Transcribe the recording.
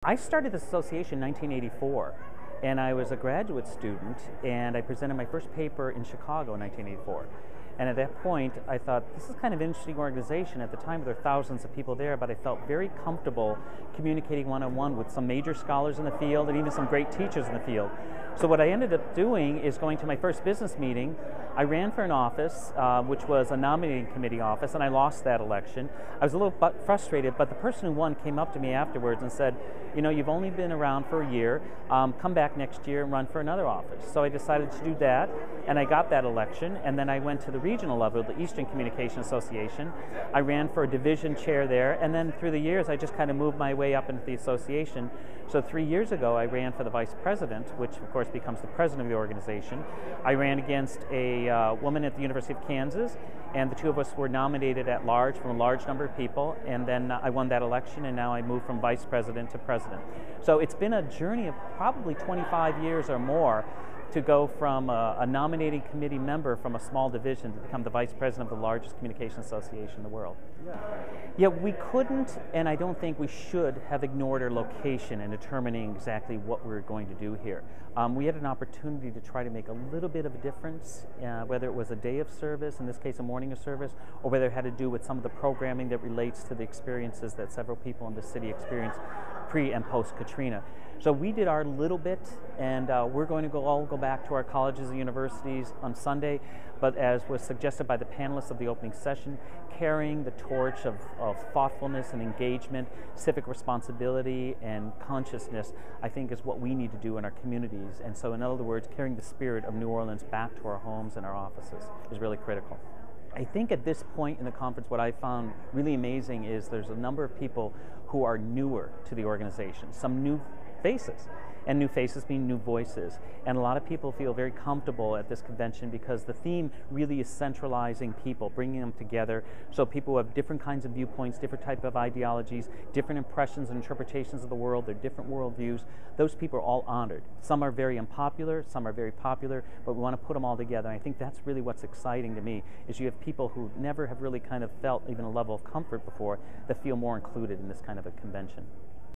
I started this association in 1984, and I was a graduate student, and I presented my first paper in Chicago in 1984. And at that point, I thought, this is kind of an interesting organization. At the time, there were thousands of people there, but I felt very comfortable communicating one-on-one with some major scholars in the field and even some great teachers in the field. So what I ended up doing is going to my first business meeting. I ran for an office, which was a nominating committee office, and I lost that election. I was a little frustrated, but the person who won came up to me afterwards and said, you know, you've only been around for a year, come back next year and run for another office. So I decided to do that, and I got that election, and then I went to the regional level, the Eastern Communication Association. I ran for a division chair there, and then through the years I just kind of moved my way up into the association. So 3 years ago I ran for the vice president, which of course becomes the president of the organization. I ran against a woman at the University of Kansas, and the two of us were nominated at large from a large number of people, and then I won that election, and now I moved from vice president to president. So it's been a journey of probably 25 years or more to go from a nominating committee member from a small division to become the vice president of the largest communication association in the world. Yeah, we couldn't, and I don't think we should, have ignored our location in determining exactly what we were going to do here. We had an opportunity to try to make a little bit of a difference, whether it was a day of service, in this case a morning of service, or whether it had to do with some of the programming that relates to the experiences that several people in the city experienced pre and post Katrina. So we did our little bit, and we're going to all go back to our colleges and universities on Sunday, but as was suggested by the panelists of the opening session, carrying the torch of thoughtfulness and engagement, civic responsibility and consciousness, I think is what we need to do in our communities. And so in other words, carrying the spirit of New Orleans back to our homes and our offices is really critical. I think at this point in the conference, what I found really amazing is there's a number of people who are newer to the organization, some new faces, and new faces mean new voices. And a lot of people feel very comfortable at this convention because the theme really is centralizing people, bringing them together, so people who have different kinds of viewpoints, different type of ideologies, different impressions and interpretations of the world, their different worldviews, those people are all honored. Some are very unpopular, some are very popular, but we want to put them all together. And I think that's really what's exciting to me, is you have people who never have really kind of felt even a level of comfort before that feel more included in this kind of a convention.